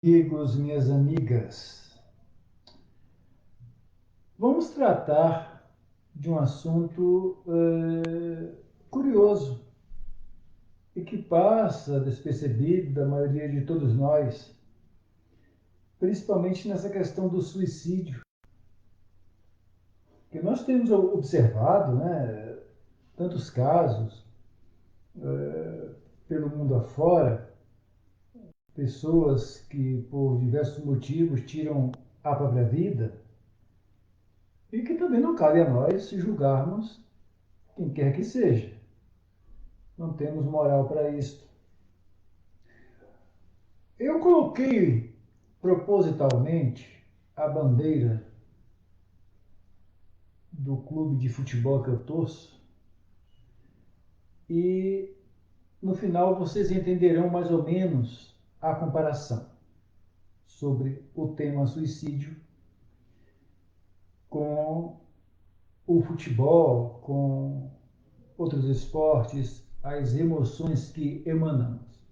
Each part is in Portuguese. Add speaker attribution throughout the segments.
Speaker 1: Amigos, minhas amigas, vamos tratar de um assunto curioso e que passa despercebido da maioria de todos nós, principalmente nessa questão do suicídio, que nós temos observado, né, tantos casos pelo mundo afora, pessoas que por diversos motivos tiram a própria vida e que também não cabe a nós julgarmos quem quer que seja. Não temos moral para isso. Eu coloquei propositalmente a bandeira do clube de futebol que eu torço e no final vocês entenderão mais ou menos a comparação sobre o tema suicídio com o futebol, com outros esportes, as emoções que emanamos.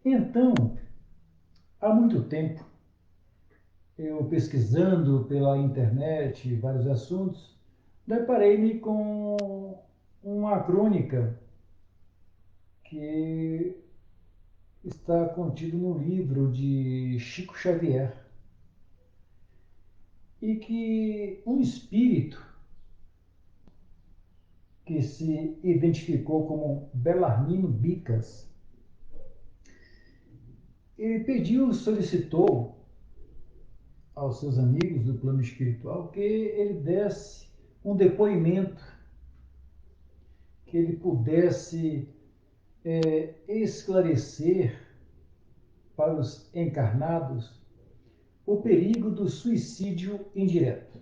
Speaker 1: Então, há muito tempo, eu pesquisando pela internet vários assuntos, deparei-me com uma crônica que está contido no livro de Chico Xavier e que um espírito que se identificou como Belarmino Bicas, ele pediu, solicitou aos seus amigos do plano espiritual que ele desse um depoimento, que ele pudesse esclarecer para os encarnados o perigo do suicídio indireto.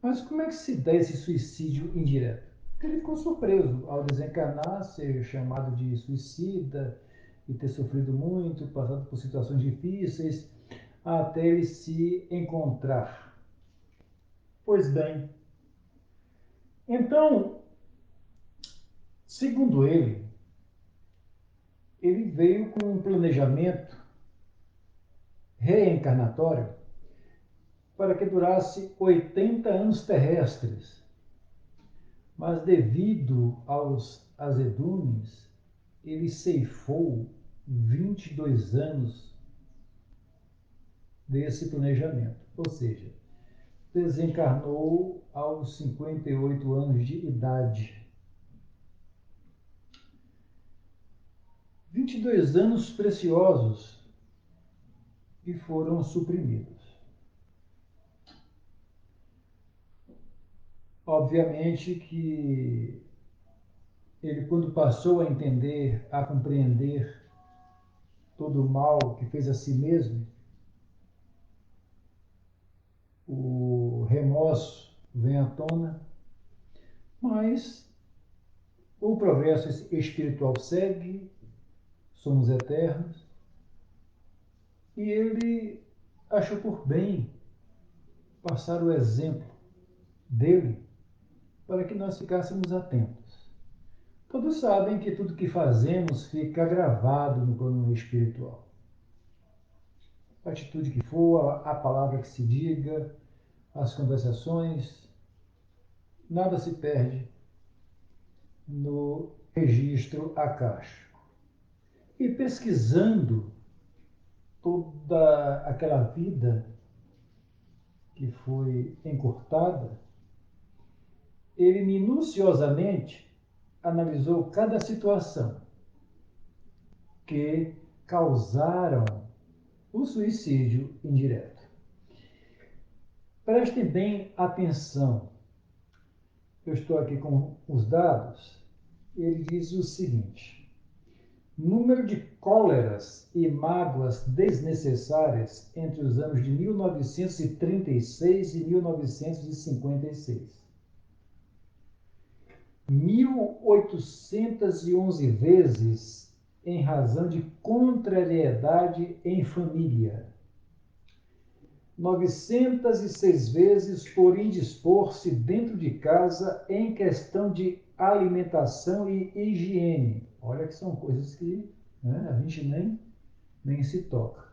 Speaker 1: Mas como é que se dá esse suicídio indireto? Ele ficou surpreso ao desencarnar, ser chamado de suicida e ter sofrido muito, passado por situações difíceis, até ele se encontrar. Pois bem, então, segundo ele veio com um planejamento reencarnatório para que durasse 80 anos terrestres. Mas devido aos azedumes, ele ceifou 22 anos desse planejamento. Ou seja, desencarnou aos 58 anos de idade. 22 anos preciosos que foram suprimidos. Obviamente que ele, quando passou a entender, a compreender todo o mal que fez a si mesmo, o remorso vem à tona, mas o progresso espiritual segue, somos eternos, e ele achou por bem passar o exemplo dele para que nós ficássemos atentos. Todos sabem que tudo que fazemos fica gravado no plano espiritual. A atitude que for, a palavra que se diga, as conversações, nada se perde no registro acástico. E pesquisando toda aquela vida que foi encurtada, ele minuciosamente analisou cada situação que causaram o suicídio indireto. Prestem bem atenção. Eu estou aqui com os dados. Ele diz o seguinte: número de cóleras e mágoas desnecessárias entre os anos de 1936 e 1956. 1.811 vezes em razão de contrariedade em família. 906 vezes por indispor-se dentro de casa em questão de alimentação e higiene. Olha que são coisas que, né, a gente nem nem se toca.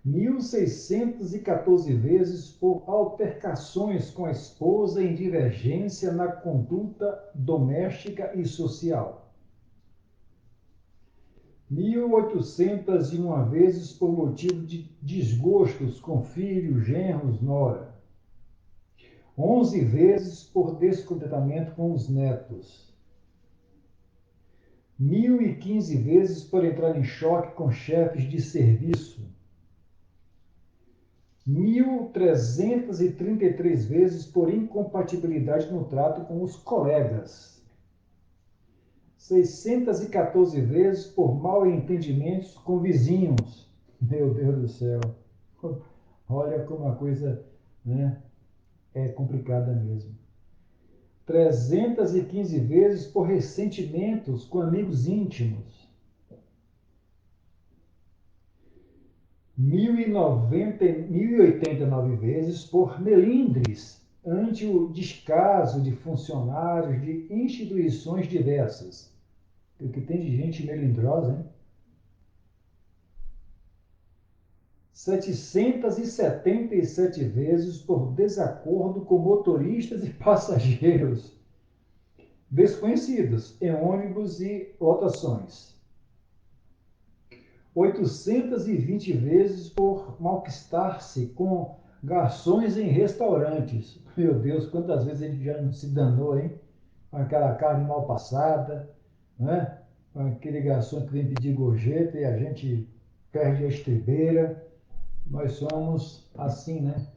Speaker 1: 1.614 vezes por altercações com a esposa em divergência na conduta doméstica e social. 1.801 vezes por motivo de desgostos com filhos, genros, nora. 11 vezes por descontentamento com os netos. 1.015 vezes por entrar em choque com chefes de serviço. 1.333 vezes por incompatibilidade no trato com os colegas. 614 vezes por mal-entendimentos com vizinhos. Meu Deus do céu. Olha como a coisa, né, é complicada mesmo. 315 vezes por ressentimentos com amigos íntimos. 1.089 vezes por melindres ante o descaso de funcionários de instituições diversas. O que tem de gente melindrosa, hein? 777 vezes por desacordo com motoristas e passageiros desconhecidos em ônibus e lotações. 820 vezes por malquistar-se com garçons em restaurantes. Meu Deus, quantas vezes a gente já não se danou, hein? Com aquela carne mal passada, né? Com aquele garçom que vem pedir gorjeta e a gente perde a estribeira. Nós somos assim, né?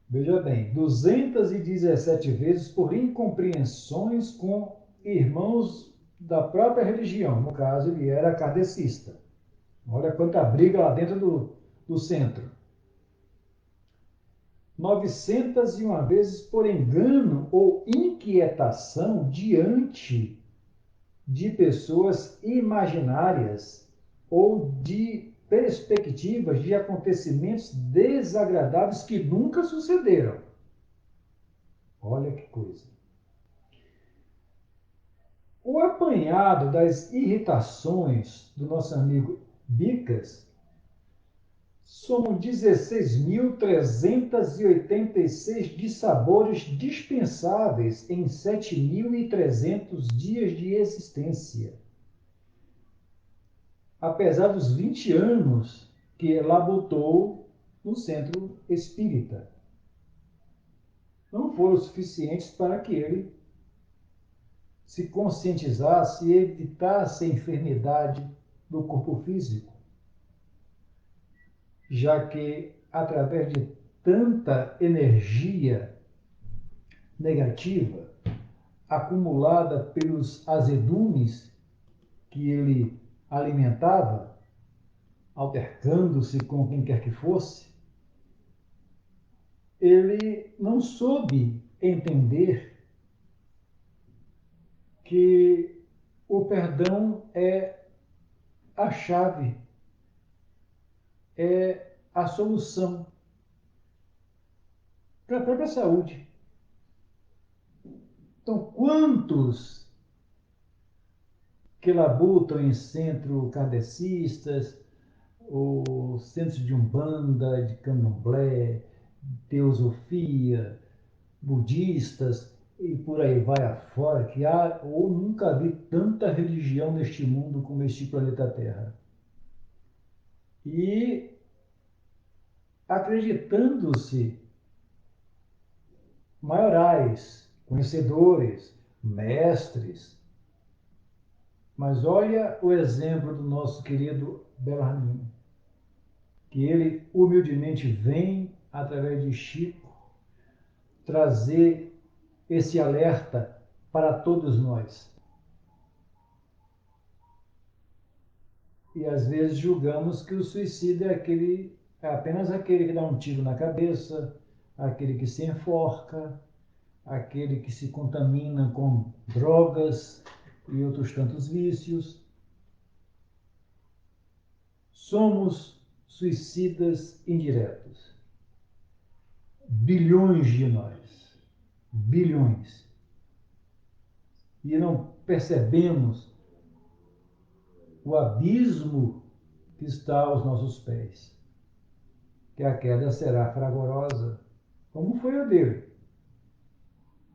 Speaker 1: Veja bem, 217 vezes por incompreensões com irmãos da própria religião. No caso, ele era kardecista. Olha quanta briga lá dentro do centro. 901 vezes por engano ou inquietação diante de pessoas imaginárias ou de perspectivas de acontecimentos desagradáveis que nunca sucederam. Olha que coisa. O apanhado das irritações do nosso amigo Bicas somam 16.386 dissabores dispensáveis em 7.300 dias de existência. Apesar dos 20 anos que labutou no centro espírita. Não foram suficientes para que ele se conscientizasse e evitasse a enfermidade do corpo físico, já que, através de tanta energia negativa acumulada pelos azedumes que ele alimentava, altercando-se com quem quer que fosse, ele não soube entender que o perdão é a chave, é a solução para a própria saúde. Então, quantos que labutam em centro kardecistas, ou centros de umbanda, de candomblé, teosofia, budistas e por aí vai afora, que há ou nunca vi tanta religião neste mundo como este planeta Terra. E acreditando-se maiorais, conhecedores, mestres. Mas olha o exemplo do nosso querido Bellarmino, que ele humildemente vem, através de Chico, trazer esse alerta para todos nós. E às vezes julgamos que o suicídio é apenas aquele que dá um tiro na cabeça, aquele que se enforca, aquele que se contamina com drogas e outros tantos vícios. Somos suicidas indiretos. Bilhões de nós. Bilhões. E não percebemos o abismo que está aos nossos pés, que a queda será fragorosa, como foi a dele,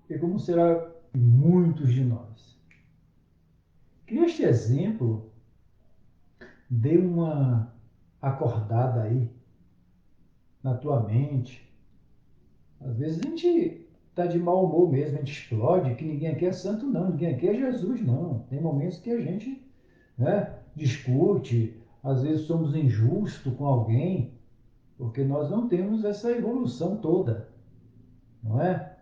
Speaker 1: e como será de muitos de nós. Que este exemplo dê uma acordada aí na tua mente. Às vezes a gente está de mau humor mesmo, a gente explode, que ninguém aqui é santo não, ninguém aqui é Jesus não. Tem momentos que a gente, né, discute, às vezes somos injustos com alguém, porque nós não temos essa evolução toda, não é?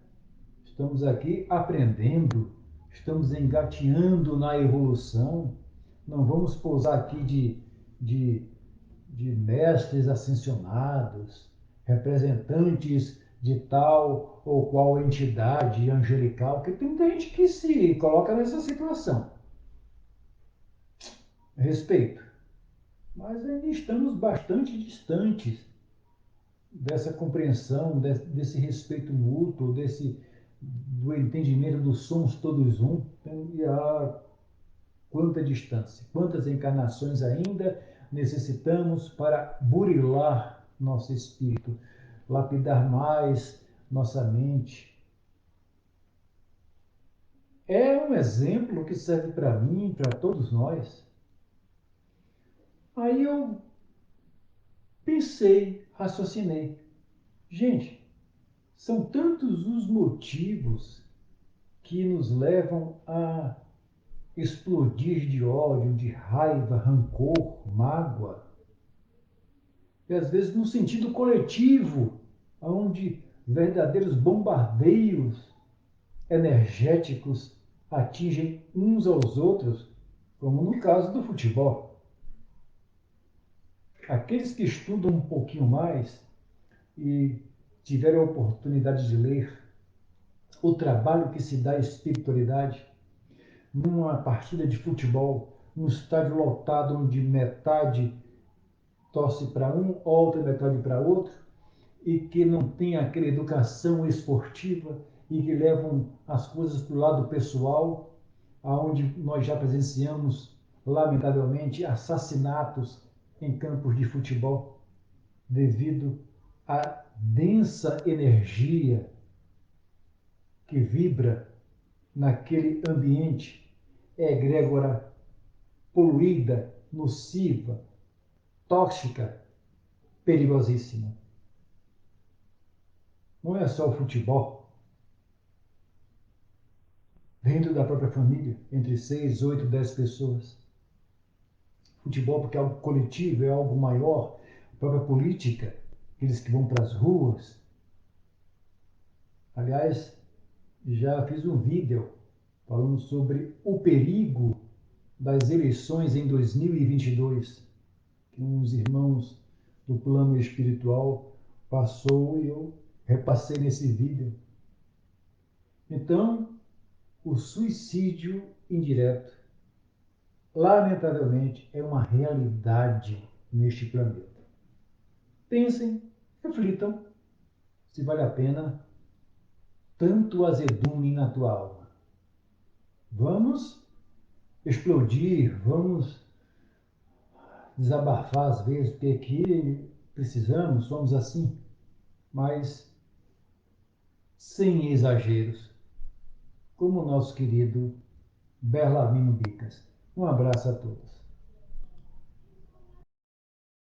Speaker 1: Estamos aqui aprendendo, estamos engateando na evolução, não vamos pousar aqui de, de mestres ascensionados, representantes de tal ou qual entidade angelical, porque tem muita gente que se coloca nessa situação. Respeito. Mas ainda estamos bastante distantes dessa compreensão, desse respeito mútuo, do entendimento dos somos todos um. Então, e há quanta distância, quantas encarnações ainda necessitamos para burilar nosso espírito, lapidar mais nossa mente. É um exemplo que serve para mim, para todos nós. Aí eu pensei, raciocinei. Gente, são tantos os motivos que nos levam a explodir de ódio, de raiva, rancor, mágoa. E às vezes no sentido coletivo, onde verdadeiros bombardeios energéticos atingem uns aos outros, como no caso do futebol. Aqueles que estudam um pouquinho mais e tiveram a oportunidade de ler o trabalho que se dá à espiritualidade numa partida de futebol, num estádio lotado onde metade torce para um, outra metade para outro, e que não tem aquela educação esportiva e que levam as coisas para o lado pessoal, aonde nós já presenciamos, lamentavelmente, assassinatos em campos de futebol devido à densa energia que vibra naquele ambiente egrégora, poluída, nociva, tóxica, perigosíssima. Não é só o futebol. Dentro da própria família, entre 6, 8, 10 pessoas. Futebol porque é algo coletivo, é algo maior. A própria política, aqueles que vão para as ruas. Aliás, já fiz um vídeo falando sobre o perigo das eleições em 2022, que uns irmãos do plano espiritual passou e eu repassei nesse vídeo. Então, o suicídio indireto, lamentavelmente, é uma realidade neste planeta. Pensem, reflitam se vale a pena tanto azedume na tua alma. Vamos explodir, vamos desabafar às vezes, porque aqui precisamos, somos assim, mas sem exageros, como o nosso querido Berlamino Bicas. Um abraço a todos.